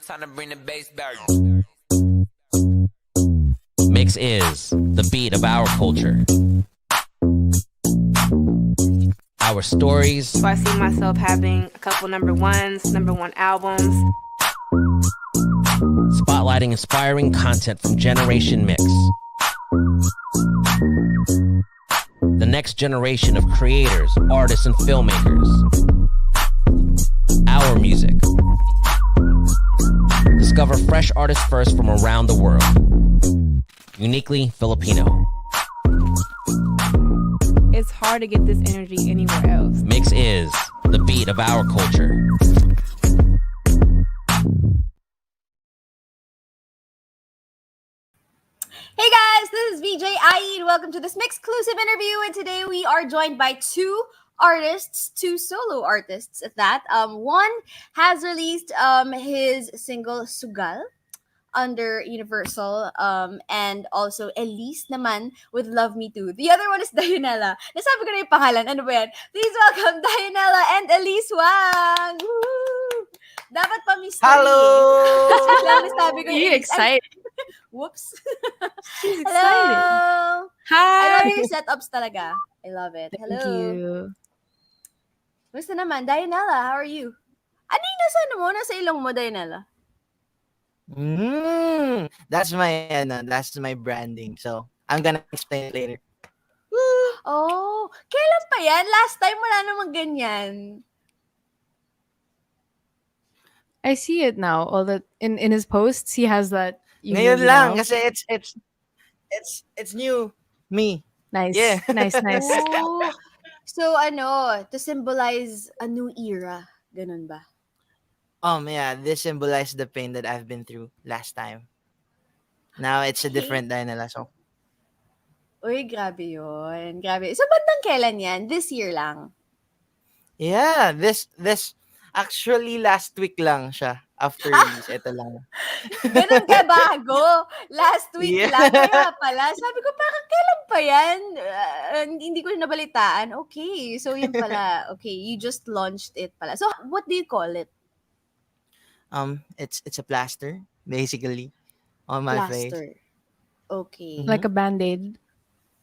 Time to bring the bass back. Mix is the beat of our culture. Our stories. So I see myself having a couple number one albums. Spotlighting inspiring content from Generation Mix. The next generation of creators, artists, and filmmakers. Our music. Discover fresh artists first from around the world. Uniquely Filipino. It's hard to get this energy anywhere else. Mix is the beat of our culture. Hey guys, this is VJ Aid. Welcome to this MYXclusive interview, and today we are joined by two solo artists at that. One has released his single Sugal under Universal, and also Elise naman with Love Me Too. The other one is Dionela. Nasabi ko na yung pangalan. Ano ba yan? Please welcome Dionela and Elise Huang. Woo! Dapat pa mystery. Hello! Nasabi ko You excited? Whoops. She's excited. Hello. Hi. I love your setups talaga. I love it. Thank Hello. you. Basta naman, Dionela, how are you? Ano yung nasa ilong mo, Dionela? That's my branding. So, I'm gonna explain it later. Oh, kailan pa yan? Last time wala namang ganyan. I see it now. All that in his posts, he has that. Ngayon lang, kasi it's new me. Nice. Yeah. Nice. Oh. So, to symbolize a new era. Ganun ba? Yeah, this symbolized the pain that I've been through last time. Now it's a different Dionela. So, Uy, grabe yun. Grabe. So, bandang kailan yan? This year lang? yeah, this actually last week lang siya after release. Ito lang. Ganun ka bago. Last week Yeah. lang. Kaya pala. Sabi ko, parang kailan pa yan? Hindi ko nabalitaan. Okay. So, yun pala. Okay. You just launched it pala. So, what do you call it? It's a plaster basically on my face. Plaster. Okay. Like a band-aid.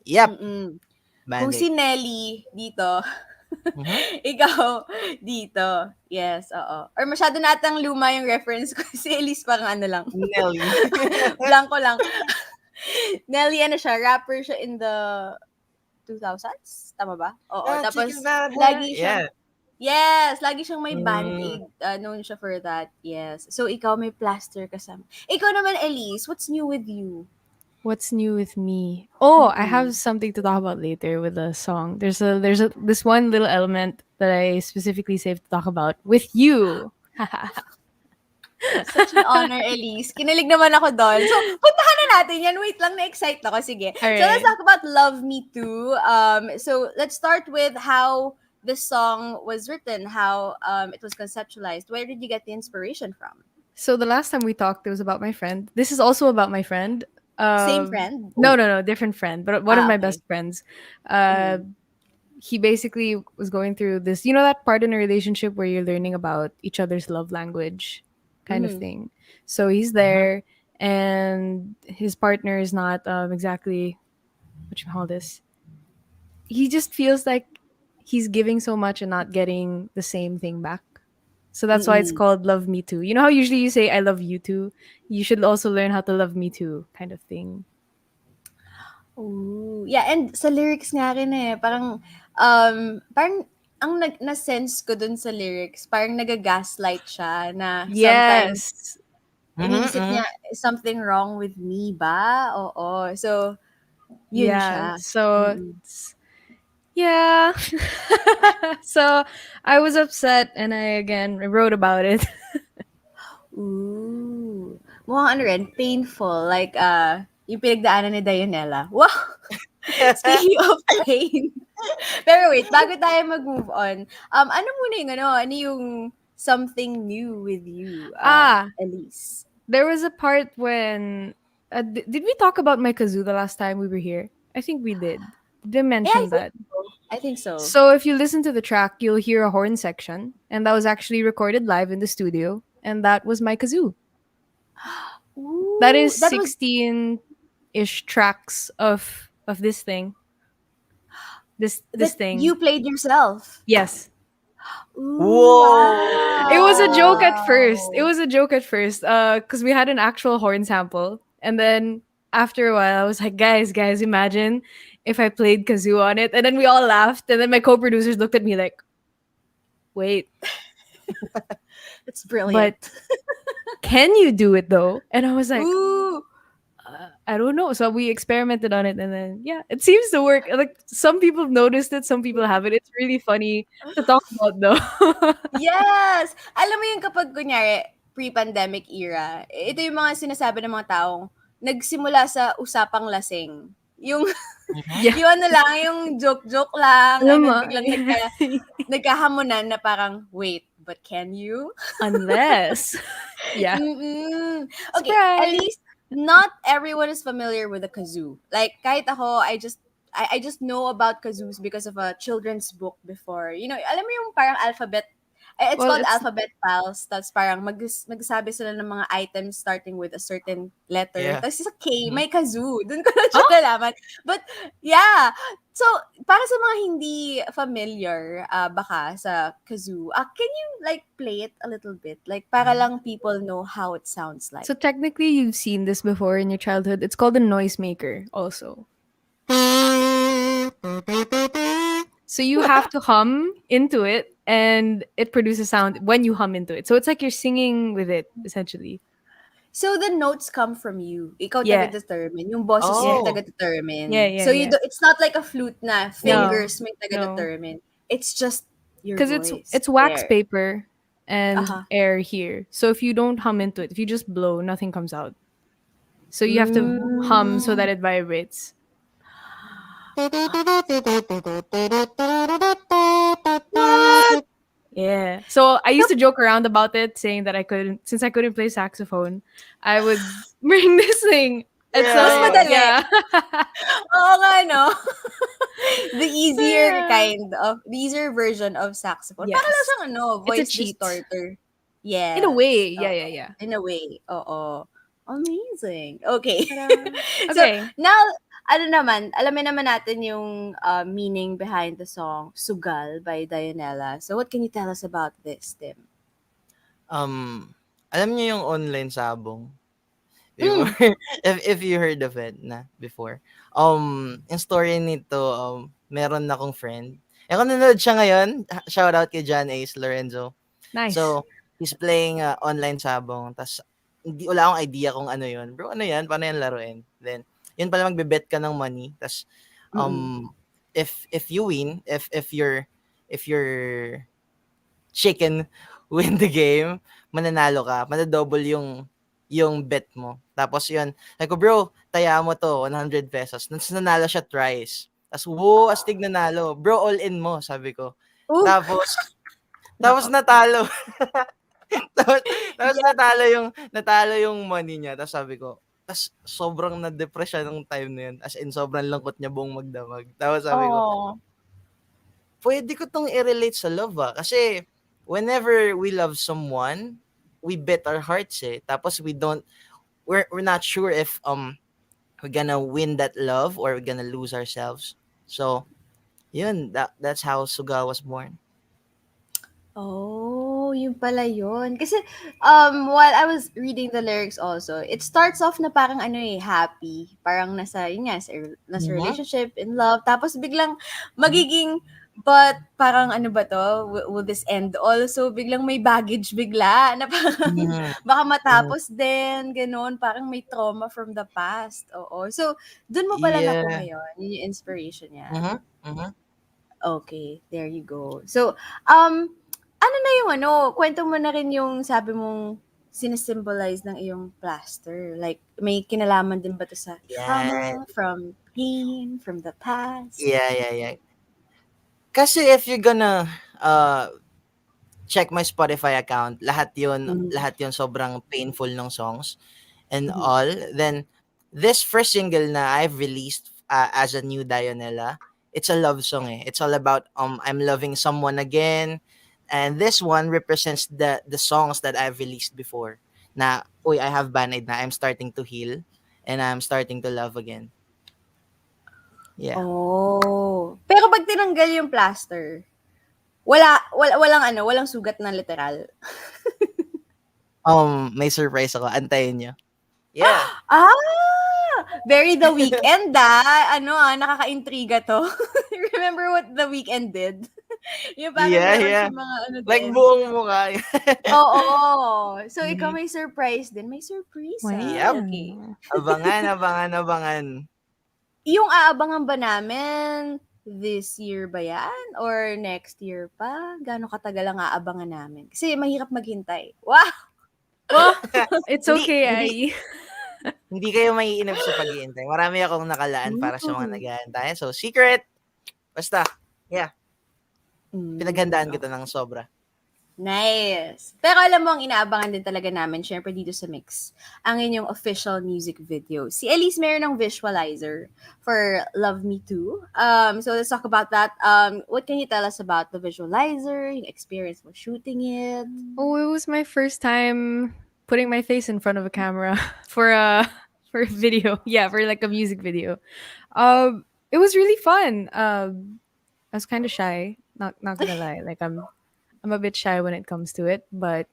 Yep. Kung Band-Aid. si Nelly dito, Mhm. ikaw dito. Yes, oo. Or masyado natang luma yung reference ko. Si Elise parang ano lang. Nelly. Blanco lang. Nelly, rapper siya in the 2000s? Tama ba? Oo. Ah, Tapos, chicken bad boy. lagi siyang, Yeah. yes, lagi siyang may band-aid. Known siya for that. Yes. So, ikaw may plaster kasama. Ikaw naman, Elise, what's new with you? What's new with me? Oh, I have something to talk about later with the song. There's this one little element that I specifically saved to talk about with you. Such an honor, Elise. Kinilig naman ako doon. So, puntahan na natin yan. Wait lang, na-excite ako. Sige. Alright. So, let's talk about Love Me Too. So, let's start with how this song was written, how it was conceptualized. Where did you get the inspiration from? So the last time we talked, it was about my friend. This is also about my friend. Same friend? No, different friend, but one of my Okay. best friends. He basically was going through this, that part in a relationship where you're learning about each other's love language kind of thing. So he's there and his partner is not exactly, what you call this? He just feels like he's giving so much and not getting the same thing back. So that's why it's Mm-mm. called Love Me Too. You know how usually you say I love you too? You should also learn how to love me too, kind of thing. Ooh. Yeah, and sa lyrics nga rin eh, parang ang na-sense ko dun sa lyrics, parang nagagaslight siya na sometimes Yes. Mhm, iniisip mhm. niya, "Is something wrong with me ba?" Oo. So, yun Yeah. siya. So Mm. yeah. So I was upset and I again wrote about it. Ooh. Mukhang ano rin, painful. Like, yung pinagdaanan ni Dionela. Wow! Speaking of pain. Pero wait, bago tayo mag-move on, ano muna yung ano yung something new with you, Ah, Elise? there was a part when did we talk about my kazoo the last time we were here? I think we did. Did I Yeah, I mention think that? so. I think so. So if you listen to the track, you'll hear a horn section, and that was actually recorded live in the studio, and that was my kazoo. That Ooh, is that was 16-ish tracks of this thing. This that thing. you played yourself. Yes. Ooh, It was a joke at first. It wow. was a joke at first. Because we had an actual horn sample. And then after a while I was like, guys, imagine if I played kazoo on it. And then we all laughed. And then my co-producers looked at me like, wait, That's brilliant. but can you do it though? And I was like, Ooh. I don't know. So we experimented on it, and then yeah, it seems to work. Like some people noticed it, some people haven't. It's really funny to talk about though. Yes! Alam mo yung kapag kunyari, pre-pandemic era, ito yung mga sinasabi ng mga taong nagsimula sa usapang lasing. Yung, Mhm. Yeah. yung ano lang, yung joke-joke lang, Alam and mo, then biglang nagkahamunan na parang, wait, but can you? unless, yeah, Mm-mm. Okay, at surprise. least not everyone is familiar with the kazoo. Like kahit ako, I just know about kazoos because of a children's book before. You know, alam mo yung parang alphabet. It's Well, called it's Alphabet Pals. That's parang magsabi sila ng mga items starting with a certain letter. Yeah. Tapos sa K, Mhm. may kazoo. Doon ko na siya oh, nalaman. But yeah, so para sa mga hindi familiar, baka sa kazoo, can you like play it a little bit? Like para Mhm. lang people know how it sounds like. so technically you've seen this before in your childhood. It's called a noisemaker, also. So you have to hum into it, and it produces sound when you hum into it. So it's like you're singing with it, essentially. So the notes come from you. Ikaw Yeah, taga-determine. Yung boses mo yeah, yung Oh. yeah, taga-determine. yeah, So you yeah. do, it's not like a flute na Yeah. No, fingers mo yung no, taga-determine. It's just your because it's voice. it's wax There. paper and Uh-huh. air here. So if you don't hum into it, if you just blow, nothing comes out. So you have to hum so Mm. that it vibrates. What? Yeah. So I So, used to joke around about it, saying that since I couldn't play saxophone, I would bring this thing at mas some Yeah, point. yeah. madali. Yeah. Oo nga, no? So yeah. The easier version of saxophone. Para lang Yes. siyang ano, It's a voice cheat. distorter. In a way. Yes. Yeah, yeah, yeah. In a way. Oo. Amazing. Okay. Ta-da. So, Okay. now, ano naman, alamin naman natin yung meaning behind the song Sugal by Dionela. So, what can you tell us about this, Tim? Alam niyo yung online sabong? Before, Mm. if you heard of it na before. Yung story nito, meron akong friend. Kung nanonood siya ngayon, shout out kay John Ace Lorenzo. Nice. So, he's playing online sabong. Tas, hindi, wala akong idea kung ano yun. Bro, ano yan? Paano yan laruin? Then, yun pala magbe-bet ka ng money. Tas, Mm-mm. if you win, if your chicken win the game, mananalo ka. Manadouble yung bet mo. Tapos yun, sabi ko, bro, taya mo to, 100 pesos. Tapos nanalo siya twice. Tapos, whoa, astig nanalo. Bro, all in mo, sabi ko. Ooh. Tapos Nako. natalo. tapos, tapos Yeah. natalo yung money niya. Tapos sabi ko, tapos sobrang na-depress siya nung time na yun. As in, sobrang lungkot niya buong magdamag. Tapos sabi ko, Oh. pwede ko tong i-relate sa love Kasi whenever we love someone, we bet our hearts Tapos we're not sure if we're gonna win that love or we're gonna lose ourselves. So, yun, that's how Suga was born. Oh, yun pala yun. Kasi, while I was reading the lyrics also, it starts off na parang ano happy. Parang yun nga, nasa Mhm. relationship, in love. Tapos biglang magiging, but parang ano ba to? Will this end also? Biglang may baggage bigla. Na parang, Mhm. baka Mhm. matapos din, ganun. Parang may trauma from the past. Oo. So, dun mo pala nakuha Yeah. yun. Yun yung inspiration niya. Mhm. Mhm. Okay, there you go. So, ano na yung kwento mo na rin yung sabi mong sinisimbolize ng iyong plaster. Like, may kinalaman din ba to sa Yan. trauma, from pain, from the past? Yeah. Kasi if you're gonna check my Spotify account, Mhm. lahat 'yun sobrang painful ng songs and Mhm. all. Then this first single na I've released as a new Dionela, it's a love song eh. It's all about I'm loving someone again. And this one represents the songs that I've released before. Na, uy, I have band-aid na. I'm starting to heal and I'm starting to love again. Yeah. Oh. Pero pag tinanggal yung plaster, walang sugat na literal. May surprise ako. Antayin nyo. Yeah. Very The Weeknd, nakaka-intriga 'to. Remember what The Weeknd did? Yung parang meron Yeah. sa mga Like din. buong mukha. Oo. So, ikaw Mhm. may surprise din. May surprise, Yep. Okay. Wow. Abangan. Yung aabangan ba namin this year ba yan? Or next year pa? Gaano katagal ang aabangan namin? Kasi mahirap maghintay. Wow! Well, it's Hindi, okay, hindi, Ai. hindi kayo maiinip sa pag-iintay. Marami akong nakalaan para sa mga Mm. nag-aantay. So, secret. Basta, yeah. Pinaghandaan ko Mm. to ng sobra. Nice. Pero alam mo, ang inaabangan din talaga namin, syempre dito sa Mix, ang inyong official music video. Si Elise meron ng visualizer for Love Me Too. So let's talk about that. What can you tell us about the visualizer, yung experience mo shooting it? Oh, it was my first time putting my face in front of a camera for a for a video. Yeah, for like a music video. It was really fun. I was kind of shy, not gonna lie. Like I'm a bit shy when it comes to it, but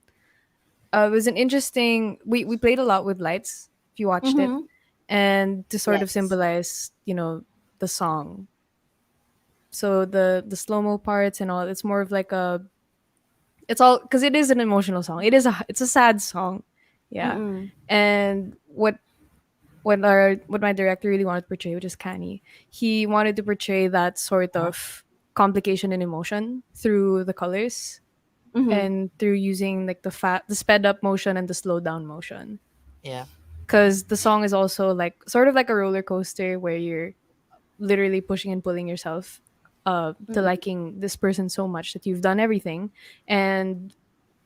it was an interesting. We played a lot with lights. If you watched it, Mm-hmm. and to sort of Yes. symbolize, the song. So the slow mo parts and all. It's more of like a. It's all because it is an emotional song. It's a sad song, yeah. Mm-mm. And what my director really wanted to portray, which is Canny, he wanted to portray that sort of complication and emotion through the colors Mm-hmm. and through using like the sped up motion and the slowed down motion. Yeah. Because the song is also like sort of like a roller coaster where you're literally pushing and pulling yourself to Mm-mm. liking this person so much that you've done everything and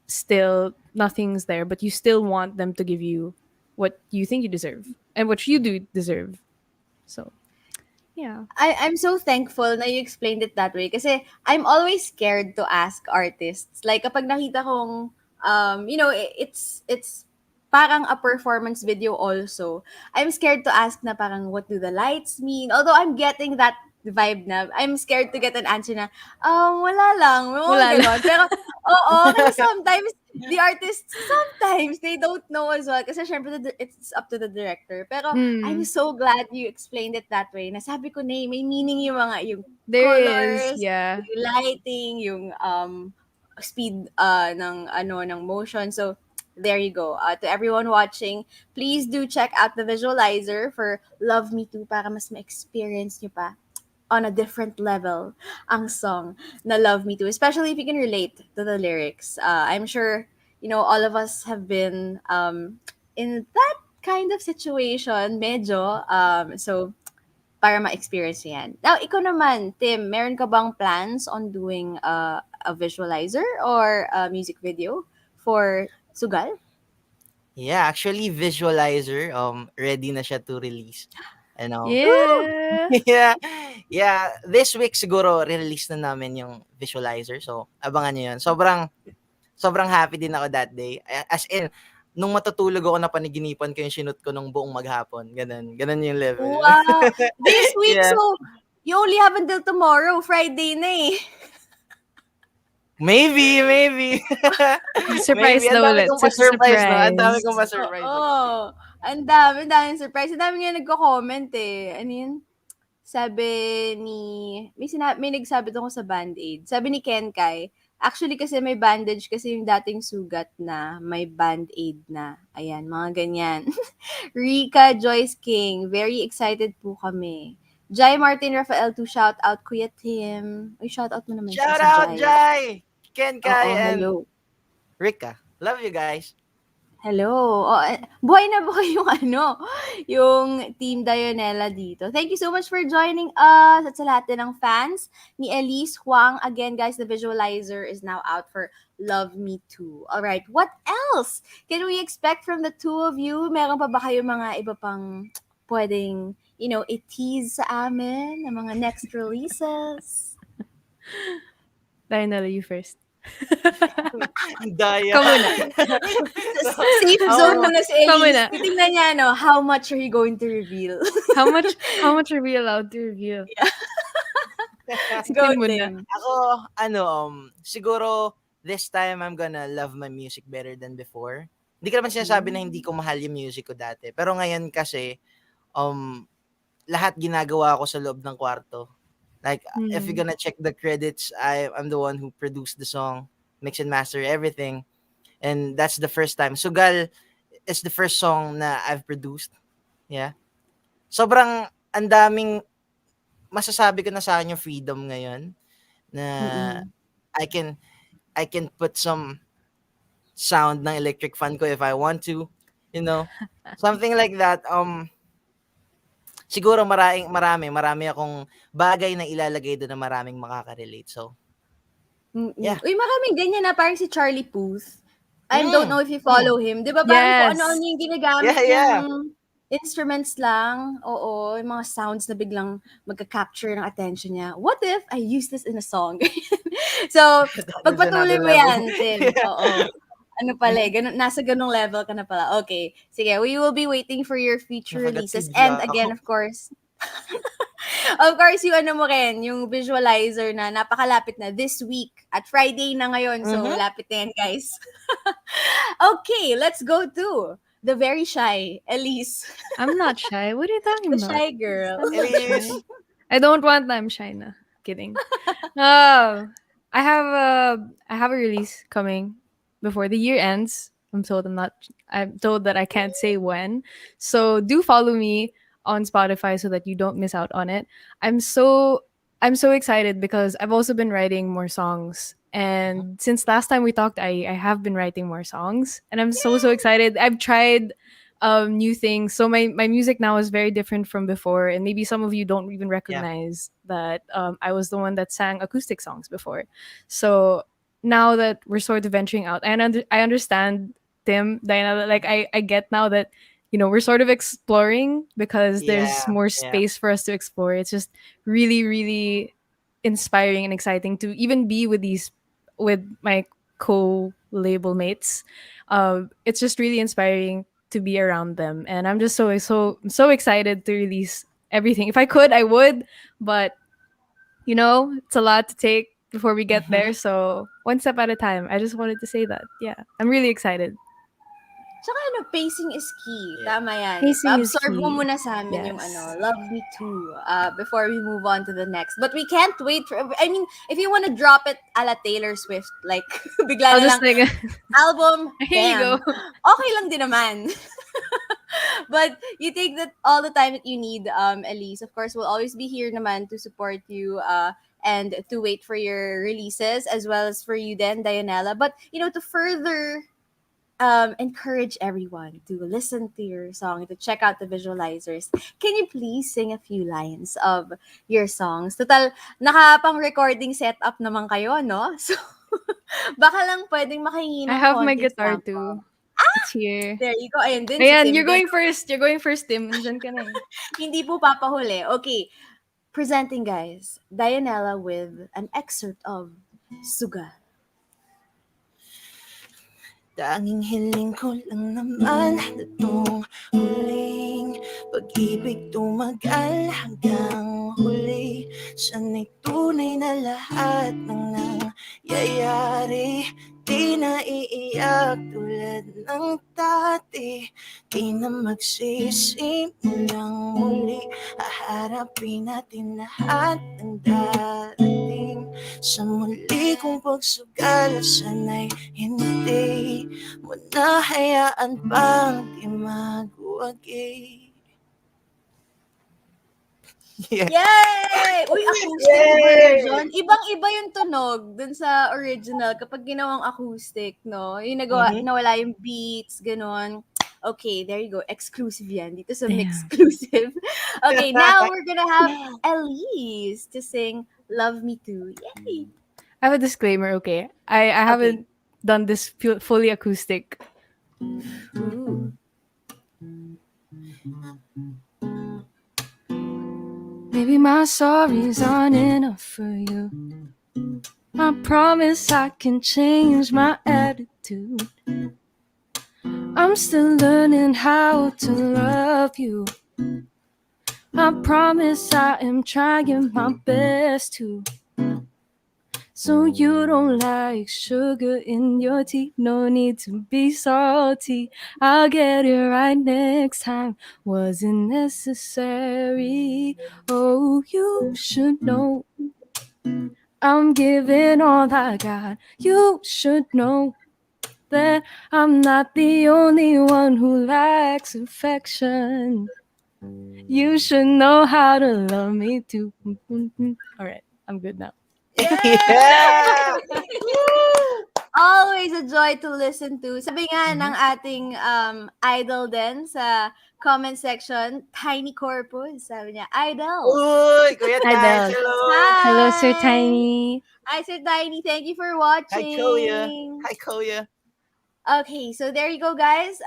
still nothing's there, but you still want them to give you what you think you deserve and what you do deserve. So yeah. I'm so thankful na you explained it that way kasi I'm always scared to ask artists. Like kapag nakita kong it's parang a performance video also. I'm scared to ask na parang what do the lights mean? Although I'm getting that vibe na, I'm scared to get an answer na, wala lang, mga Wala lang. ganon. Pero, oo, kasi sometimes, the artists, sometimes, they don't know as well. Kasi syempre, it's up to the director. Pero, I'm Mm, so glad you explained it that way. Nasabi ko na may meaning yung there is, colors, yeah. yung lighting, yung speed ng motion. So there you go. To everyone watching, please do check out the visualizer for Love Me Too para mas ma-experience nyo pa on a different level ang song na Love Me Too, especially if you can relate to the lyrics. I'm sure, all of us have been in that kind of situation, medyo. So, para ma-experience yan. Now, ikaw naman, Tim, meron ka bang plans on doing a visualizer or a music video for Sugal? Yeah, actually, Visualizer, ready na siya to release. Ooh! Yeah. Yeah. This week siguro release na namin yung Visualizer. So, abangan nyo yun. Sobrang happy din ako that day. As in, nung matutulog ako na paniginipan ko yung sinut ko nung buong maghapon. Ganun yung level. Wow! This week, Yeah. so you only have until tomorrow, Friday na eh. Maybe. Surprise Maybe. Ang daw dami ulit. kong Super pa-surprise, no? Ang dami surprise. kong pa-surprise. Oo. Ang daming surprise. Ang dami nga nagko-comment eh. Ano yun? Sabi ni, may nagsabi tungkol sa Band-Aid. Sabi ni Ken Kai, actually kasi may bandage kasi yung dating sugat na may Band-Aid na. Ayan, mga ganyan. Rika Joyce King, very excited po kami. Jai Martin Rafael to shout out Kuya Tim. Uy, shout out mo naman siya Shout si out, Jai. Jai! Ken Oo, Kai and hello. Rika. Love you guys. Hello. Oh, buhay na buhay yung yung Team Dionela dito. Thank you so much for joining us at sa lahat din ng fans ni Elise Huang. Again, guys, the visualizer is now out for Love Me Too. All right, what else can we expect from the two of you? Meron pa ba kayo mga iba pang pwedeng, i-tease sa amin ng mga next releases? Dionela, you first. Daya. Ikaw muna. Safe zone Oh, muna si ikaw Elise. muna. Titingnan niya, how much are you going to reveal? How much are we allowed to reveal? Si Go, Tim muna. Tim. Ako, siguro, this time, I'm gonna love my music better than before. Hindi ko naman sinasabi na hindi ko mahal yung music ko dati. Pero ngayon kasi, lahat ginagawa ko sa loob ng kwarto. Like, if you're gonna check the credits, I'm the one who produced the song, mix and master everything. And that's the first time. Sugal is the first song na I've produced. Yeah. Sobrang ang daming masasabi ko na sa akin yung freedom ngayon na I can put some sound ng electric fan ko if I want to, something like that. Siguro marami akong bagay na ilalagay doon na maraming makaka-relate. So, yeah. Uy, maraming ganyan na parang si Charlie Puth. I don't know if you follow him. 'Di ba parang kung Yes. ano-ano yung ginagamit Yeah. niyang instruments lang. Oo, yung mga sounds na biglang magka-capture ng attention niya. What if I use this in a song? So, pagpatuloy mo another yan, level. Tim. Oo. Ano pala nasa ganung level ka na pala. Okay. Sige, we will be waiting for your future releases. And Nakagatid again, ako. of course, yung mo rin, yung visualizer na napakalapit na this week. At Friday na ngayon, so lapit na yan, guys. Okay, let's go to the very shy Elise. I'm not shy. What are you talking The about? shy girl. I'm not Elise. shy. I don't want that. I'm shy na. Kidding. Oh, I have a release coming before the year ends. I'm told that I can't say when. So do follow me on Spotify so that you don't miss out on it. I'm so excited because I've also been writing more songs. And since last time we talked, I have been writing more songs. And I'm so excited. I've tried new things. So my music now is very different from before. And maybe some of you don't even recognize that I was the one that sang acoustic songs before. So now that we're sort of venturing out, and I understand Tim, Diana, like I get now that we're sort of exploring because there's more space for us to explore. It's just really, really inspiring and exciting to even be with my co-label mates. It's just really inspiring to be around them, and I'm just so excited to release everything. If I could, I would, but it's a lot to take before we get there. So one step at a time. I just wanted to say that. Yeah, I'm really excited. Tsaka pacing is key. Yeah. Tama yan. Pacing is Absorb mo key. muna sa amin yung Yes. Love Me Too, before we move on to the next. But we can't wait for, I mean, if you want to drop it a la Taylor Swift, like, bigla I'll na just lang, like album, here you bam. go. Okay lang din naman. But you take that all the time that you need, Elise. Of course, we'll always be here naman to support you, and to wait for your releases, as well as for you then, Dionela. But, to further encourage everyone to listen to your song, to check out the visualizers. Can you please sing a few lines of your songs? Total, nakapang-recording setup naman kayo, no? So, baka lang pwedeng makahingi ng I have my konting guitar sample. too. It's here. There you go. Ayun din Ayan, si Tim. you're going first. You're going first, Tim. Andyan ka na eh. Hindi po papahuli. Okay. Presenting, guys, Dionela with an excerpt of Suga. Tanging hiling ko lang naman na itong huling pag-ibig tumagal hanggang huli. Sana'y tunay na lahat ng nangyayari. naiiyak tulad ng dati. Di na magsisimulang muli. Haharapin natin lahat ng darating. Sa muli kong pagsugal, sana'y hindi mo na hayaan pang di magwagi. Yeah. Yay! Uy, acoustic Yay! version. Ibang-iba yung tunog dun sa original kapag ginawang acoustic, no? Yung nawala yung beats, ganon. Okay, there you go. Exclusive yan dito sa MYXclusive. Okay, now we're gonna have Elise to sing Love Me Too. Yay! I have a disclaimer, okay? I haven't done this fully acoustic. Ooh. Maybe my sorries aren't enough for you. I promise I can change my attitude. I'm still learning how to love you. I promise I am trying my best to. So you don't like sugar in your tea, no need to be salty. I'll get it right next time, wasn't necessary. Oh, you should know I'm giving all I got. You should know that I'm not the only one who lacks affection. You should know how to love me too. All right, I'm good now. Yeah! Always a joy to listen to. Sabi nga ng ating idol din sa comment section, Tiny Corpus. Sabi niya, idol. Uy, Kuya Tay, Idol. hello! Hi! Hello, Sir Tiny. Hi, Sir Tiny. Thank you for Hi, watching. Kuya. Hi, Kuya. Okay, so there you go, guys.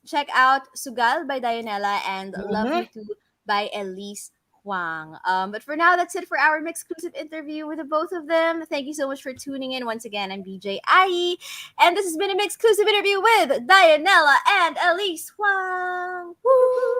Check out Sugal by Dionela and Love Me Too by Elise Huang. But for now, that's it for our MYXclusive interview with the both of them. Thank you so much for tuning in. Once again, I'm BJ IE, and this has been a MYXclusive interview with Dionela and Elise Huang. Woo!